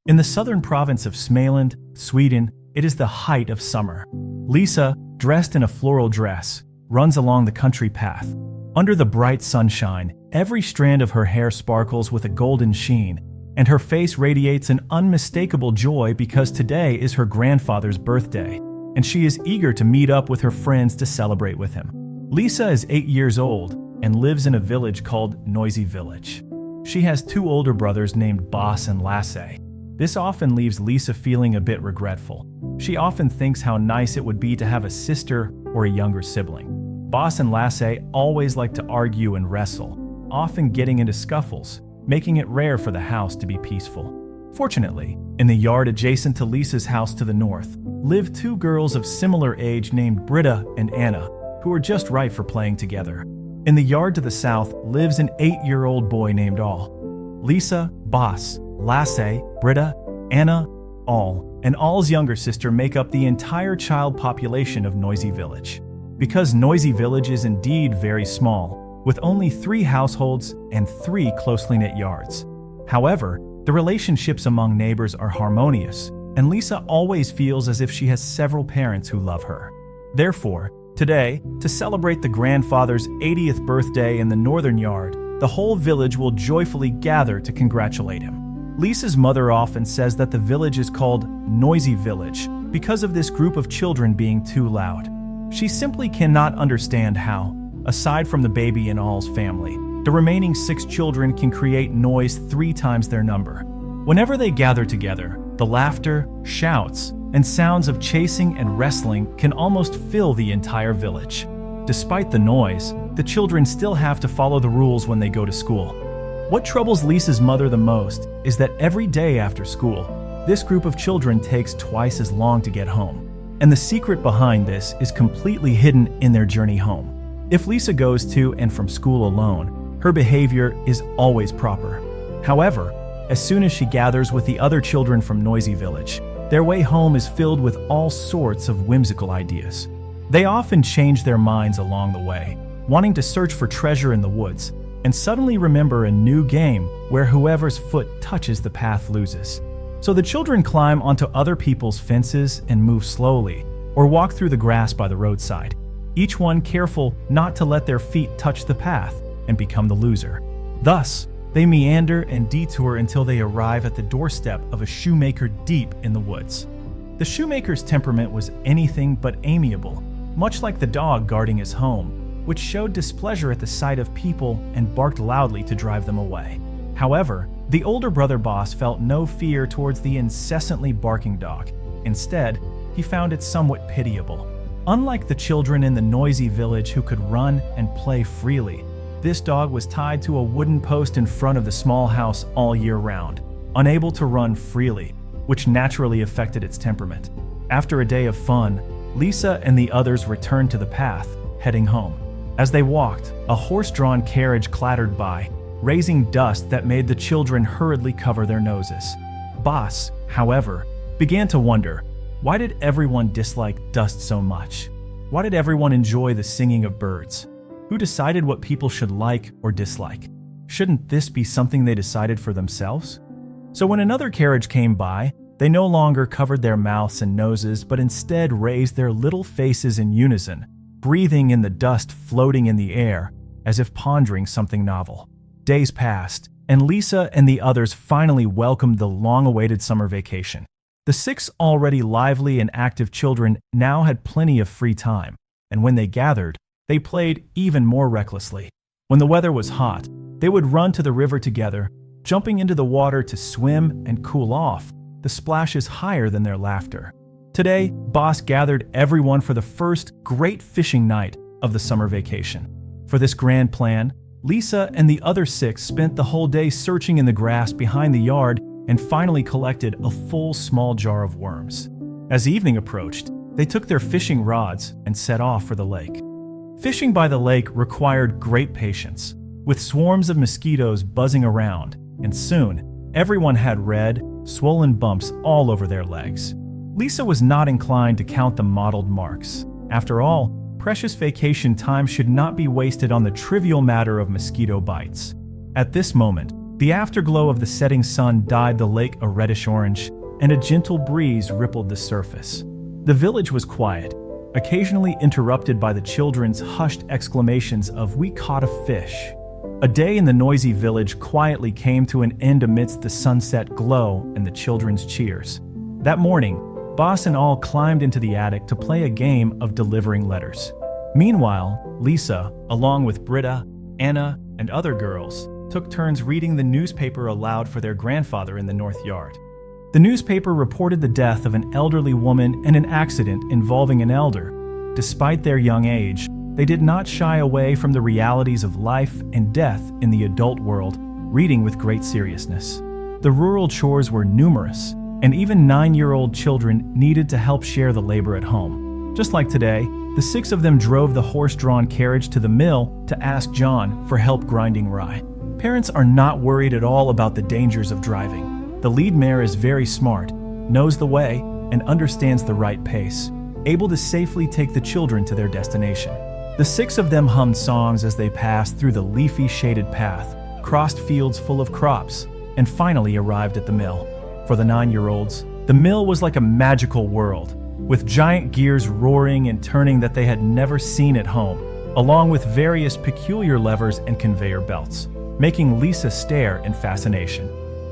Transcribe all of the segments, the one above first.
In the southern province of Småland, Sweden, it is the height of summer. Lisa, dressed in a floral dress, runs along the country path. Under the bright sunshine, every strand of her hair sparkles with a golden sheen, and her face radiates an unmistakable joy because today is her grandfather's birthday, and she is eager to meet up with her friends to celebrate with him. Lisa is 8 years old and lives in a village called Noisy Village. She has 2 older brothers named Boss and Lasse. This often leaves Lisa feeling a bit regretful. She often thinks how nice it would be to have a sister or a younger sibling. Boss and Lasse always like to argue and wrestle, often getting into scuffles, making it rare for the house to be peaceful. Fortunately, in the yard adjacent to Lisa's house to the north, live 2 girls of similar age named Britta and Anna, who are just right for playing together. In the yard to the south lives an 8-year-old boy named All. Lisa, Boss, Lasse, Britta, Anna, All, and All's younger sister make up the entire child population of Noisy Village. Because Noisy Village is indeed very small, with only 3 households and 3 closely knit yards. However, the relationships among neighbors are harmonious, and Lisa always feels as if she has several parents who love her. Therefore, today, to celebrate the grandfather's 80th birthday in the northern yard, the whole village will joyfully gather to congratulate him. Lisa's mother often says that the village is called Noisy Village because of this group of children being too loud. She simply cannot understand how, aside from the baby in All's family, the remaining 6 children can create noise 3 times their number. Whenever they gather together, the laughter, shouts, and sounds of chasing and wrestling can almost fill the entire village. Despite the noise, the children still have to follow the rules when they go to school. What troubles Lisa's mother the most is that every day after school, this group of children takes twice as long to get home. And the secret behind this is completely hidden in their journey home. If Lisa goes to and from school alone, her behavior is always proper. However, as soon as she gathers with the other children from Noisy Village, their way home is filled with all sorts of whimsical ideas. They often change their minds along the way, wanting to search for treasure in the woods, and suddenly remember a new game where whoever's foot touches the path loses. So the children climb onto other people's fences and move slowly, or walk through the grass by the roadside, each one careful not to let their feet touch the path and become the loser. Thus, they meander and detour until they arrive at the doorstep of a shoemaker deep in the woods. The shoemaker's temperament was anything but amiable, much like the dog guarding his home, which showed displeasure at the sight of people and barked loudly to drive them away. However, the older brother Boss felt no fear towards the incessantly barking dog. Instead, he found it somewhat pitiable. Unlike the children in the Noisy Village who could run and play freely, this dog was tied to a wooden post in front of the small house all year round, unable to run freely, which naturally affected its temperament. After a day of fun, Lisa and the others returned to the path, heading home. As they walked, a horse-drawn carriage clattered by, raising dust that made the children hurriedly cover their noses. Boss, however, began to wonder, why did everyone dislike dust so much? Why did everyone enjoy the singing of birds? Who decided what people should like or dislike? Shouldn't this be something they decided for themselves? So when another carriage came by, they no longer covered their mouths and noses, but instead raised their little faces in unison, breathing in the dust floating in the air, as if pondering something novel. Days passed, and Lisa and the others finally welcomed the long-awaited summer vacation. The 6 already lively and active children now had plenty of free time, and when they gathered, they played even more recklessly. When the weather was hot, they would run to the river together, jumping into the water to swim and cool off, the splashes higher than their laughter. Today, Boss gathered everyone for the first great fishing night of the summer vacation. For this grand plan, Lisa and the other 6 spent the whole day searching in the grass behind the yard and finally collected a full small jar of worms. As evening approached, they took their fishing rods and set off for the lake. Fishing by the lake required great patience, with swarms of mosquitoes buzzing around, and soon, everyone had red, swollen bumps all over their legs. Lisa was not inclined to count the mottled marks. After all, precious vacation time should not be wasted on the trivial matter of mosquito bites. At this moment, The afterglow of the setting sun dyed the lake a reddish orange, and a gentle breeze rippled the surface. The village was quiet, occasionally interrupted by the children's hushed exclamations of "We caught a fish." A day in the noisy village quietly came to an end amidst the sunset glow and the children's cheers. That morning, Boss and all climbed into the attic to play a game of delivering letters. Meanwhile, Lisa, along with Britta, Anna, and other girls, took turns reading the newspaper aloud for their grandfather in the north yard. The newspaper reported the death of an elderly woman and an accident involving an elder. Despite their young age, they did not shy away from the realities of life and death in the adult world, reading with great seriousness. The rural chores were numerous, and even 9-year-old children needed to help share the labor at home. Just like today, the 6 of them drove the horse-drawn carriage to the mill to ask John for help grinding rye. Parents are not worried at all about the dangers of driving. The lead mare is very smart, knows the way, and understands the right pace, able to safely take the children to their destination. The 6 of them hummed songs as they passed through the leafy shaded path, crossed fields full of crops, and finally arrived at the mill. For the 9-year-olds, the mill was like a magical world, with giant gears roaring and turning that they had never seen at home, along with various peculiar levers and conveyor belts, making Lisa stare in fascination.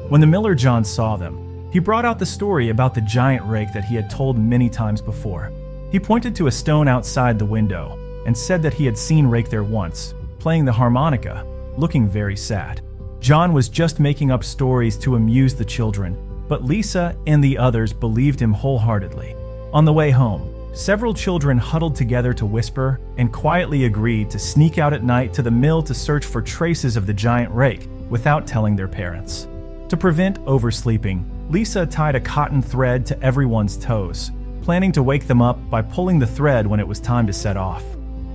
When the miller John saw them, he brought out the story about the giant rake that he had told many times before. He pointed to a stone outside the window and said that he had seen Rake there once, playing the harmonica, looking very sad. John was just making up stories to amuse the children, but Lisa and the others believed him wholeheartedly. On the way home, several children huddled together to whisper and quietly agreed to sneak out at night to the mill to search for traces of the giant rake without telling their parents. To prevent oversleeping, Lisa tied a cotton thread to everyone's toes, planning to wake them up by pulling the thread when it was time to set off.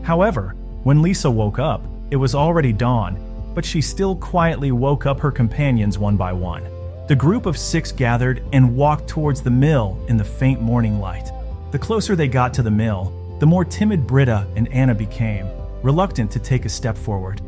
However, when Lisa woke up, it was already dawn, but she still quietly woke up her companions one by one. The group of 6 gathered and walked towards the mill in the faint morning light. The closer they got to the mill, the more timid Britta and Anna became, reluctant to take a step forward.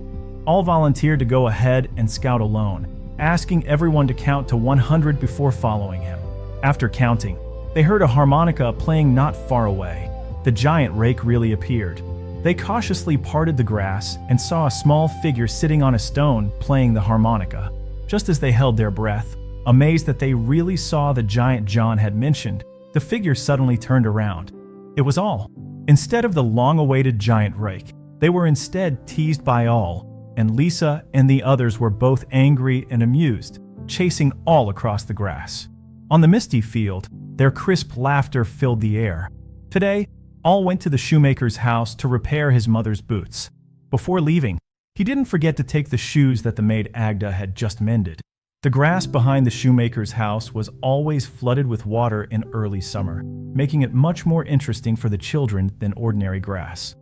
All volunteered to go ahead and scout alone, asking everyone to count to 100 before following him. After counting, they heard a harmonica playing not far away. The giant rake really appeared. They cautiously parted the grass and saw a small figure sitting on a stone playing the harmonica. Just as they held their breath, amazed that they really saw the giant John had mentioned, the figure suddenly turned around. It was all. Instead of the long-awaited giant rake, they were instead teased by all, and Lisa and the others were both angry and amused, chasing all across the grass. On the misty field, their crisp laughter filled the air. Today, all went to the shoemaker's house to repair his mother's boots. Before leaving, he didn't forget to take the shoes that the maid Agda had just mended. The grass behind the shoemaker's house was always flooded with water in early summer, making it much more interesting for the children than ordinary grass.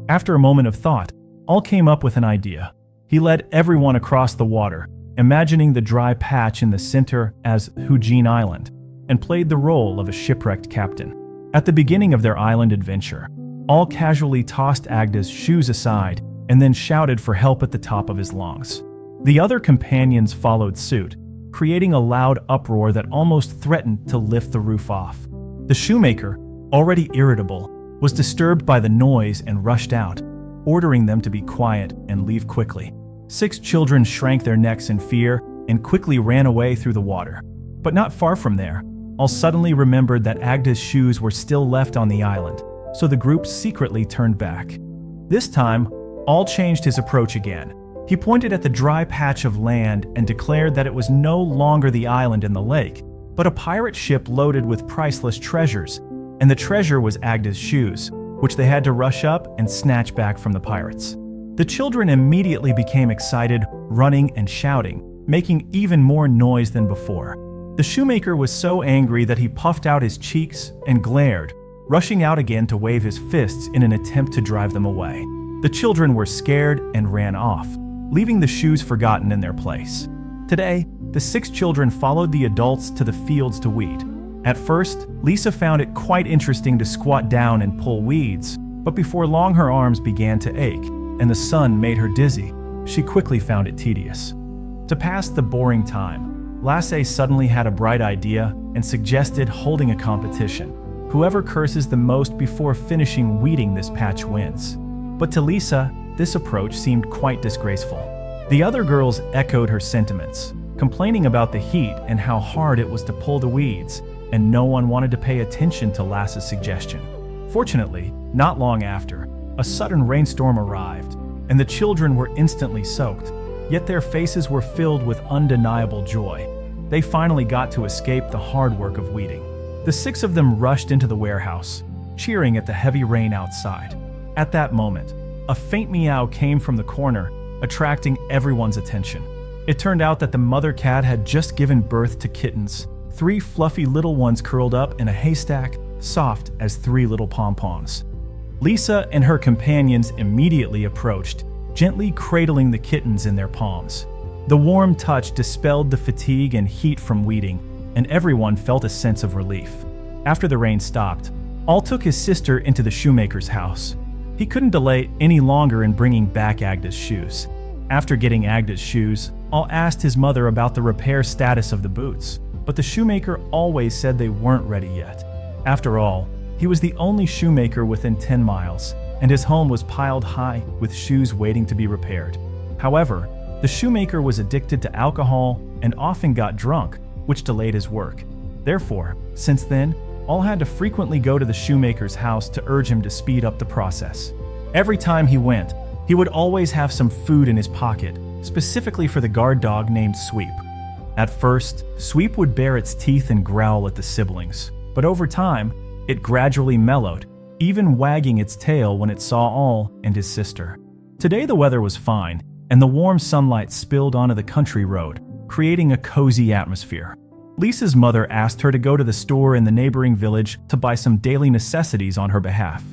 After a moment of thought, all came up with an idea. He led everyone across the water, imagining the dry patch in the center as Eugene Island, and played the role of a shipwrecked captain. At the beginning of their island adventure, all casually tossed Agda's shoes aside and then shouted for help at the top of his lungs. The other companions followed suit, creating a loud uproar that almost threatened to lift the roof off. The shoemaker, already irritable, was disturbed by the noise and rushed out, ordering them to be quiet and leave quickly. 6 children shrank their necks in fear and quickly ran away through the water. But not far from there, all suddenly remembered that Agda's shoes were still left on the island, so the group secretly turned back. This time, all changed his approach again. He pointed at the dry patch of land and declared that it was no longer the island in the lake, but a pirate ship loaded with priceless treasures, and the treasure was Agda's shoes, which they had to rush up and snatch back from the pirates. The children immediately became excited, running and shouting, making even more noise than before. The shoemaker was so angry that he puffed out his cheeks and glared, rushing out again to wave his fists in an attempt to drive them away. The children were scared and ran off, leaving the shoes forgotten in their place. Today, the 6 children followed the adults to the fields to weed. At first, Lisa found it quite interesting to squat down and pull weeds, but before long her arms began to ache, and the sun made her dizzy. She quickly found it tedious. To pass the boring time, Lasse suddenly had a bright idea and suggested holding a competition. Whoever curses the most before finishing weeding this patch wins. But to Lisa, this approach seemed quite disgraceful. The other girls echoed her sentiments, complaining about the heat and how hard it was to pull the weeds, and no one wanted to pay attention to Lasse's suggestion. Fortunately, not long after, a sudden rainstorm arrived, and the children were instantly soaked, yet their faces were filled with undeniable joy. They finally got to escape the hard work of weeding. The 6 of them rushed into the warehouse, cheering at the heavy rain outside. At that moment, a faint meow came from the corner, attracting everyone's attention. It turned out that the mother cat had just given birth to kittens, 3 fluffy little ones curled up in a haystack, soft as 3 little pom-poms. Lisa and her companions immediately approached, gently cradling the kittens in their palms. The warm touch dispelled the fatigue and heat from weeding, and everyone felt a sense of relief. After the rain stopped, Al took his sister into the shoemaker's house. He couldn't delay any longer in bringing back Agda's shoes. After getting Agda's shoes, Al asked his mother about the repair status of the boots, but the shoemaker always said they weren't ready yet. After all, he was the only shoemaker within 10 miles, and his home was piled high with shoes waiting to be repaired. However, the shoemaker was addicted to alcohol and often got drunk, which delayed his work. Therefore, since then, Al had to frequently go to the shoemaker's house to urge him to speed up the process. Every time he went, he would always have some food in his pocket, specifically for the guard dog named Sweep. At first, Sweep would bare its teeth and growl at the siblings, but over time, it gradually mellowed, even wagging its tail when it saw Al and his sister. Today the weather was fine, and the warm sunlight spilled onto the country road, creating a cozy atmosphere. Lisa's mother asked her to go to the store in the neighboring village to buy some daily necessities on her behalf.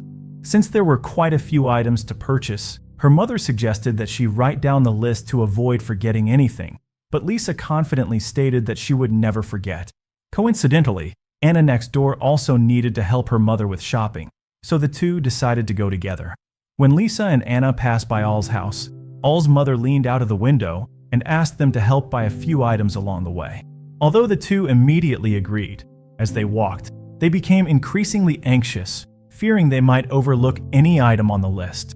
Since there were quite a few items to purchase, her mother suggested that she write down the list to avoid forgetting anything, but Lisa confidently stated that she would never forget. Coincidentally, Anna next door also needed to help her mother with shopping, so the two decided to go together. When Lisa and Anna passed by Al's house, Al's mother leaned out of the window and asked them to help buy a few items along the way. Although the two immediately agreed, as they walked, they became increasingly anxious, fearing they might overlook any item on the list.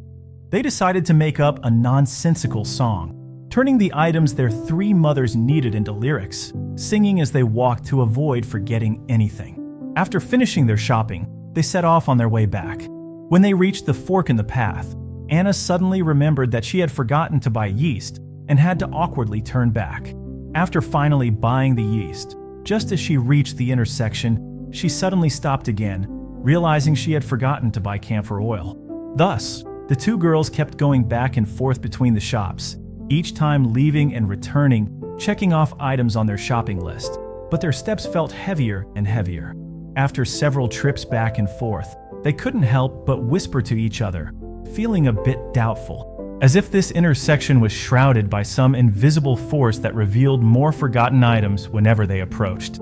They decided to make up a nonsensical song, turning the items their 3 mothers needed into lyrics, singing as they walked to avoid forgetting anything. After finishing their shopping, they set off on their way back. When they reached the fork in the path, Anna suddenly remembered that she had forgotten to buy yeast and had to awkwardly turn back. After finally buying the yeast, just as she reached the intersection, she suddenly stopped again, realizing she had forgotten to buy camphor oil. Thus, the 2 girls kept going back and forth between the shops, each time leaving and returning, checking off items on their shopping list. But their steps felt heavier and heavier. After several trips back and forth, they couldn't help but whisper to each other, feeling a bit doubtful, as if this intersection was shrouded by some invisible force that revealed more forgotten items whenever they approached.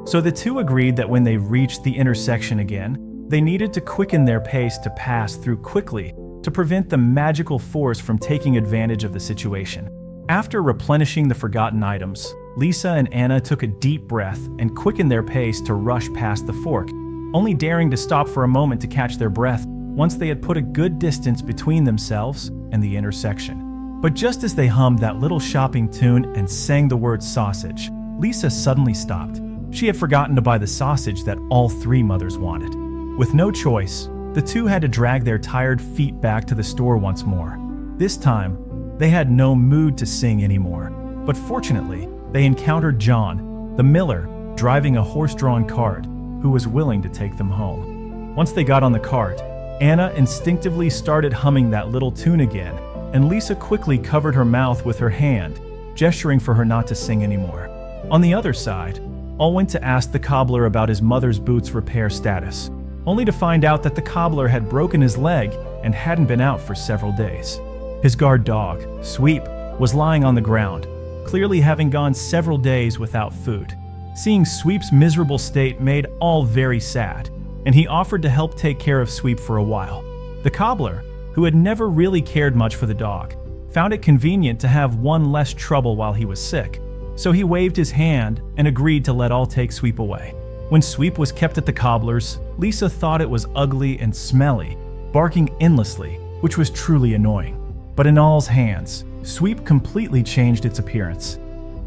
So the two agreed that when they reached the intersection again, they needed to quicken their pace to pass through quickly to prevent the magical force from taking advantage of the situation. After replenishing the forgotten items, Lisa and Anna took a deep breath and quickened their pace to rush past the fork, only daring to stop for a moment to catch their breath once they had put a good distance between themselves and the intersection. But just as they hummed that little shopping tune and sang the word sausage, Lisa suddenly stopped. She had forgotten to buy the sausage that all 3 mothers wanted. With no choice, the two had to drag their tired feet back to the store once more. This time, they had no mood to sing anymore, but fortunately, they encountered John, the miller, driving a horse-drawn cart, who was willing to take them home. Once they got on the cart, Anna instinctively started humming that little tune again, and Lisa quickly covered her mouth with her hand, gesturing for her not to sing anymore. On the other side, Al went to ask the cobbler about his mother's boots repair status, only to find out that the cobbler had broken his leg and hadn't been out for several days. His guard dog, Sweep, was lying on the ground, clearly having gone several days without food. Seeing Sweep's miserable state made Al very sad, and he offered to help take care of Sweep for a while. The cobbler, who had never really cared much for the dog, found it convenient to have one less trouble while he was sick, so he waved his hand and agreed to let all take Sweep away. When Sweep was kept at the cobbler's, Lisa thought it was ugly and smelly, barking endlessly, which was truly annoying. But in All's hands, Sweep completely changed its appearance.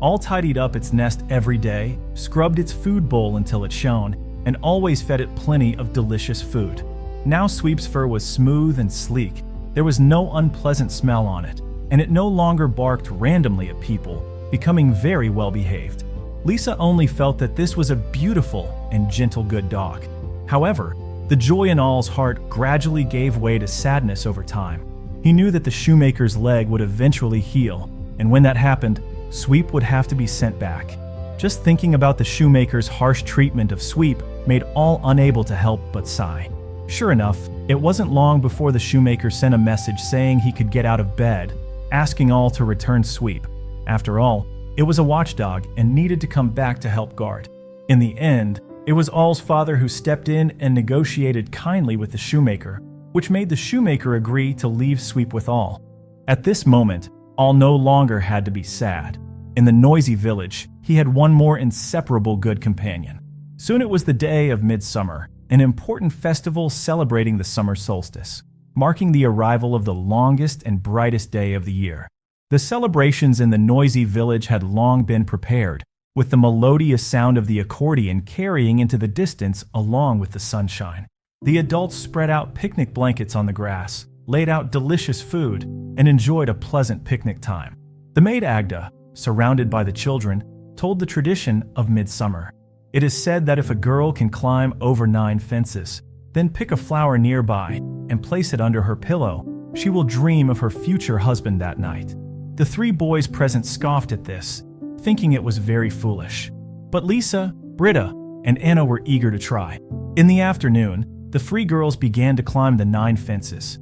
All tidied up its nest every day, scrubbed its food bowl until it shone, and always fed it plenty of delicious food. Now Sweep's fur was smooth and sleek. There was no unpleasant smell on it, and it no longer barked randomly at people, becoming very well behaved. Lisa only felt that this was a beautiful and gentle good dog. However, the joy in All's heart gradually gave way to sadness over time. He knew that the shoemaker's leg would eventually heal, and when that happened, Sweep would have to be sent back. Just thinking about the shoemaker's harsh treatment of Sweep made All unable to help but sigh. Sure enough, it wasn't long before the shoemaker sent a message saying he could get out of bed, asking All to return Sweep. After all, it was a watchdog and needed to come back to help guard. In the end, it was All's father who stepped in and negotiated kindly with the shoemaker, which made the shoemaker agree to leave Sweep with All. At this moment, All no longer had to be sad. In the noisy village, he had one more inseparable good companion. Soon it was the day of midsummer, an important festival celebrating the summer solstice, marking the arrival of the longest and brightest day of the year. The celebrations in the noisy village had long been prepared, with the melodious sound of the accordion carrying into the distance along with the sunshine. The adults spread out picnic blankets on the grass, laid out delicious food, and enjoyed a pleasant picnic time. The maid Agda, surrounded by the children, told the tradition of midsummer. It is said that if a girl can climb over 9 fences, then pick a flower nearby and place it under her pillow, she will dream of her future husband that night. The 3 boys present scoffed at this, thinking it was very foolish. But Lisa, Britta, and Anna were eager to try. In the afternoon, the 3 girls began to climb the 9 fences.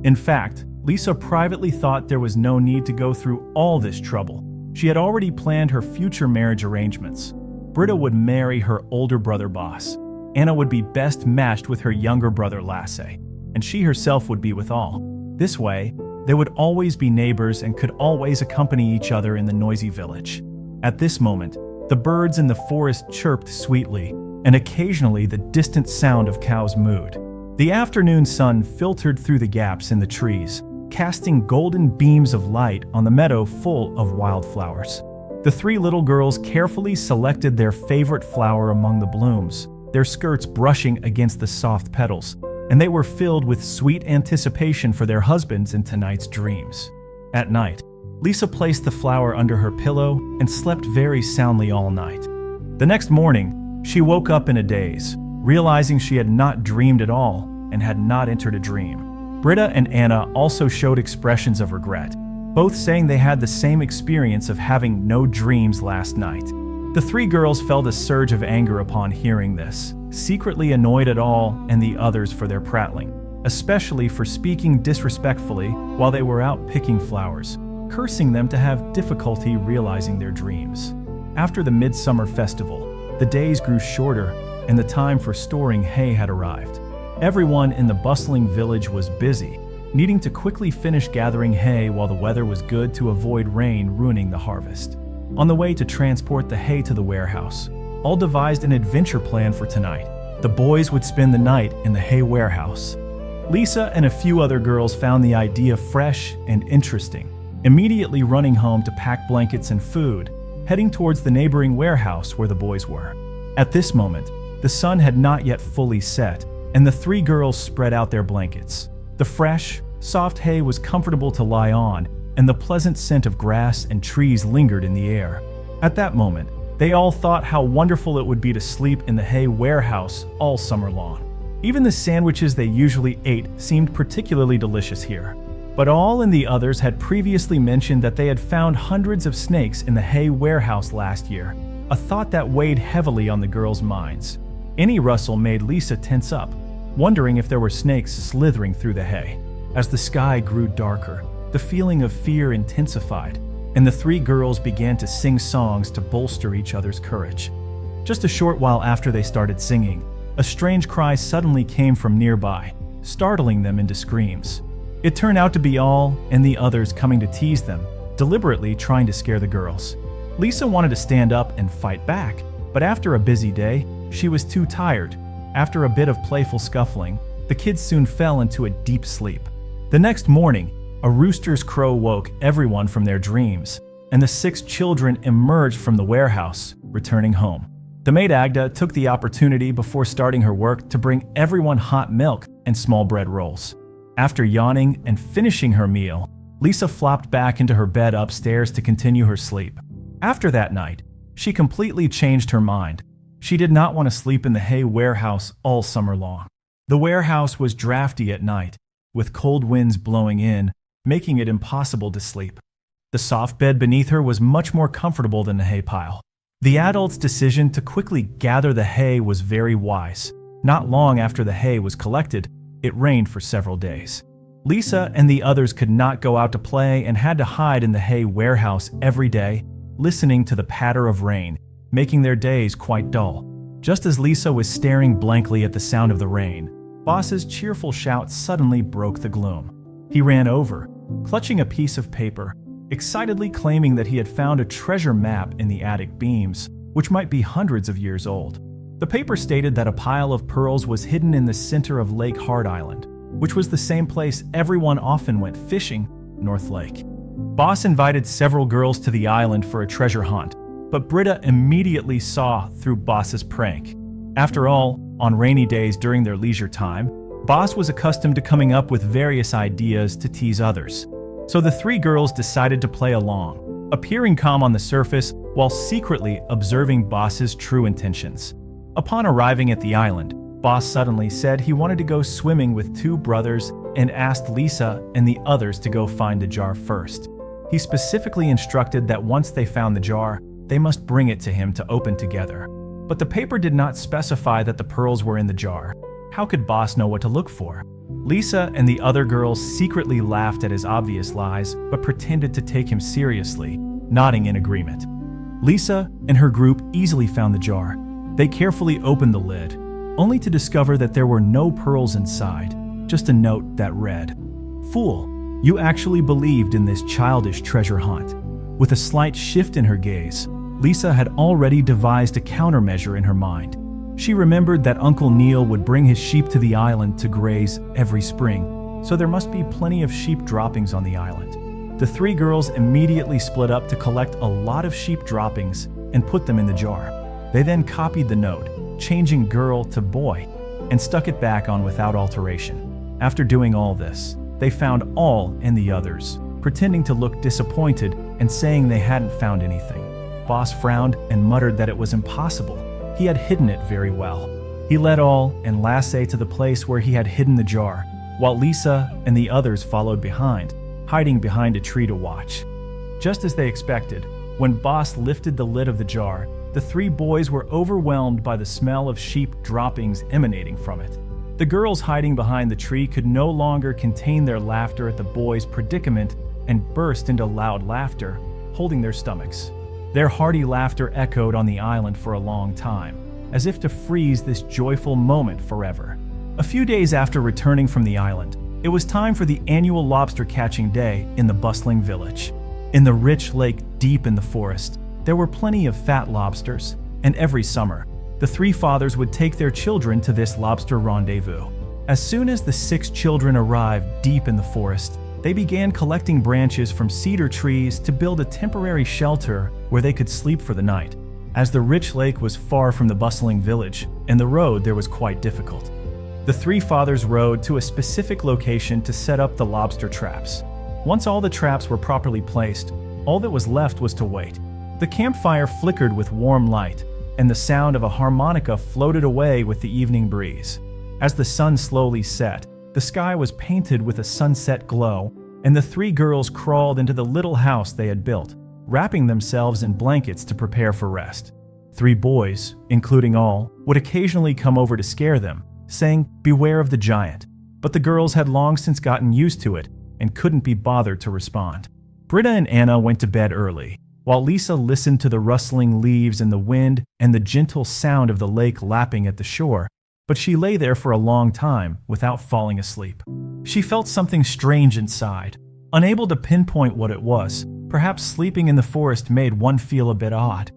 In fact, Lisa privately thought there was no need to go through all this trouble. She had already planned her future marriage arrangements. Britta would marry her older brother Boss. Anna would be best matched with her younger brother Lasse, and she herself would be with All. This way, they would always be neighbors and could always accompany each other in the noisy village. At this moment, the birds in the forest chirped sweetly, and occasionally the distant sound of cows mooed. The afternoon sun filtered through the gaps in the trees, casting golden beams of light on the meadow full of wildflowers. The 3 little girls carefully selected their favorite flower among the blooms, their skirts brushing against the soft petals, and they were filled with sweet anticipation for their husbands in tonight's dreams. At night, Lisa placed the flower under her pillow and slept very soundly all night. The next morning, she woke up in a daze, realizing she had not dreamed at all and had not entered a dream. Britta and Anna also showed expressions of regret, both saying they had the same experience of having no dreams last night. The 3 girls felt a surge of anger upon hearing this, secretly annoyed at All and the others for their prattling, especially for speaking disrespectfully while they were out picking flowers, cursing them to have difficulty realizing their dreams. After the midsummer festival, the days grew shorter and the time for storing hay had arrived. Everyone in the bustling village was busy, needing to quickly finish gathering hay while the weather was good to avoid rain ruining the harvest. On the way to transport the hay to the warehouse, All devised an adventure plan for tonight. The boys would spend the night in the hay warehouse. Lisa and a few other girls found the idea fresh and interesting, immediately running home to pack blankets and food, heading towards the neighboring warehouse where the boys were. At this moment, the sun had not yet fully set, and the 3 girls spread out their blankets. The fresh, soft hay was comfortable to lie on, and the pleasant scent of grass and trees lingered in the air. At that moment, they all thought how wonderful it would be to sleep in the hay warehouse all summer long. Even the sandwiches they usually ate seemed particularly delicious here. But All and the others had previously mentioned that they had found hundreds of snakes in the hay warehouse last year, a thought that weighed heavily on the girls' minds. Any rustle made Lisa tense up, wondering if there were snakes slithering through the hay. As the sky grew darker, the feeling of fear intensified, and the 3 girls began to sing songs to bolster each other's courage. Just a short while after they started singing, a strange cry suddenly came from nearby, startling them into screams. It turned out to be all and the others coming to tease them, deliberately trying to scare the girls. Lisa wanted to stand up and fight back, but after a busy day, she was too tired. After a bit of playful scuffling, the kids soon fell into a deep sleep. The next morning, a rooster's crow woke everyone from their dreams, and the 6 children emerged from the warehouse, returning home. The maid Agda took the opportunity before starting her work to bring everyone hot milk and small bread rolls. After yawning and finishing her meal, Lisa flopped back into her bed upstairs to continue her sleep. After that night, she completely changed her mind. She did not want to sleep in the hay warehouse all summer long. The warehouse was drafty at night, with cold winds blowing in, making it impossible to sleep. The soft bed beneath her was much more comfortable than the hay pile. The adults' decision to quickly gather the hay was very wise. Not long after the hay was collected, it rained for several days. Lisa and the others could not go out to play and had to hide in the hay warehouse every day, listening to the patter of rain, making their days quite dull. Just as Lisa was staring blankly at the sound of the rain, Boss's cheerful shout suddenly broke the gloom. He ran over, clutching a piece of paper, excitedly claiming that he had found a treasure map in the attic beams, which might be hundreds of years old. The paper stated that a pile of pearls was hidden in the center of Lake Hart Island, which was the same place everyone often went fishing, North Lake. Boss invited several girls to the island for a treasure hunt, but Britta immediately saw through Boss's prank. After all, on rainy days during their leisure time, Boss was accustomed to coming up with various ideas to tease others. So the 3 girls decided to play along, appearing calm on the surface while secretly observing Boss's true intentions. Upon arriving at the island, Boss suddenly said he wanted to go swimming with 2 brothers and asked Lisa and the others to go find the jar first. He specifically instructed that once they found the jar, they must bring it to him to open together. But the paper did not specify that the pearls were in the jar. How could Boss know what to look for? Lisa and the other girls secretly laughed at his obvious lies, but pretended to take him seriously, nodding in agreement. Lisa and her group easily found the jar. They carefully opened the lid, only to discover that there were no pearls inside, just a note that read, "Fool, you actually believed in this childish treasure hunt." With a slight shift in her gaze, Lisa had already devised a countermeasure in her mind. She remembered that Uncle Neil would bring his sheep to the island to graze every spring, so there must be plenty of sheep droppings on the island. The 3 girls immediately split up to collect a lot of sheep droppings and put them in the jar. They then copied the note, changing girl to boy, and stuck it back on without alteration. After doing all this, they found all and the others, pretending to look disappointed and saying they hadn't found anything. Boss frowned and muttered that it was impossible. He had hidden it very well. He led all and Lasse to the place where he had hidden the jar, while Lisa and the others followed behind, hiding behind a tree to watch. Just as they expected, when Boss lifted the lid of the jar, the 3 boys were overwhelmed by the smell of sheep droppings emanating from it. The girls hiding behind the tree could no longer contain their laughter at the boys' predicament and burst into loud laughter, holding their stomachs. Their hearty laughter echoed on the island for a long time, as if to freeze this joyful moment forever. A few days after returning from the island, it was time for the annual lobster catching day in the bustling village. In the rich lake deep in the forest, there were plenty of fat lobsters, and every summer, the 3 fathers would take their children to this lobster rendezvous. As soon as the 6 children arrived deep in the forest, they began collecting branches from cedar trees to build a temporary shelter where they could sleep for the night, as the rich lake was far from the bustling village, and the road there was quite difficult. The 3 fathers rode to a specific location to set up the lobster traps. Once all the traps were properly placed, all that was left was to wait. The campfire flickered with warm light, and the sound of a harmonica floated away with the evening breeze. As the sun slowly set, the sky was painted with a sunset glow, and the 3 girls crawled into the little house they had built, wrapping themselves in blankets to prepare for rest. 3 boys, including all, would occasionally come over to scare them, saying, "Beware of the giant," but the girls had long since gotten used to it and couldn't be bothered to respond. Britta and Anna went to bed early, while Lisa listened to the rustling leaves in the wind and the gentle sound of the lake lapping at the shore, but she lay there for a long time without falling asleep. She felt something strange inside. Unable to pinpoint what it was, perhaps sleeping in the forest made one feel a bit odd.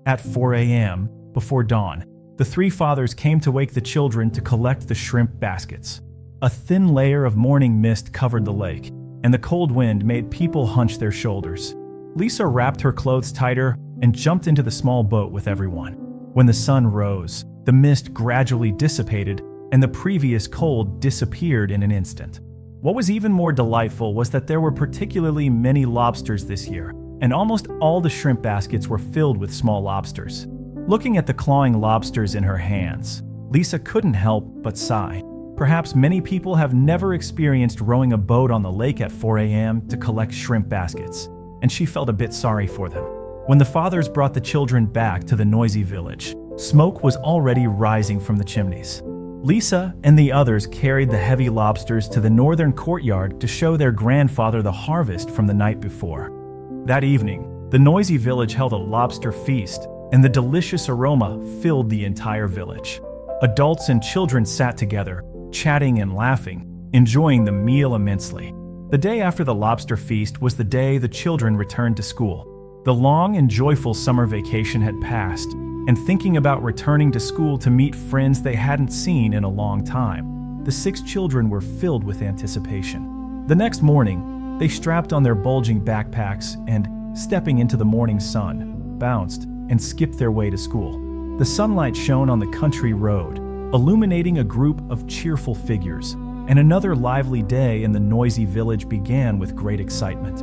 At 4 a.m., before dawn, the three fathers came to wake the children to collect the shrimp baskets. A thin layer of morning mist covered the lake, and the cold wind made people hunch their shoulders. Lisa wrapped her clothes tighter and jumped into the small boat with everyone. When the sun rose, the mist gradually dissipated, and the previous cold disappeared in an instant. What was even more delightful was that there were particularly many lobsters this year, and almost all the shrimp baskets were filled with small lobsters. Looking at the clawing lobsters in her hands, Lisa couldn't help but sigh. Perhaps many people have never experienced rowing a boat on the lake at 4 a.m. to collect shrimp baskets, and she felt a bit sorry for them. When the fathers brought the children back to the noisy village, smoke was already rising from the chimneys. Lisa and the others carried the heavy lobsters to the northern courtyard to show their grandfather the harvest from the night before. That evening, the noisy village held a lobster feast, and the delicious aroma filled the entire village. Adults and children sat together, chatting and laughing, enjoying the meal immensely. The day after the lobster feast was the day the children returned to school. The long and joyful summer vacation had passed, and thinking about returning to school to meet friends they hadn't seen in a long time, the 6 children were filled with anticipation. The next morning, they strapped on their bulging backpacks and, stepping into the morning sun, bounced and skipped their way to school. The sunlight shone on the country road, illuminating a group of cheerful figures, and another lively day in the noisy village began with great excitement.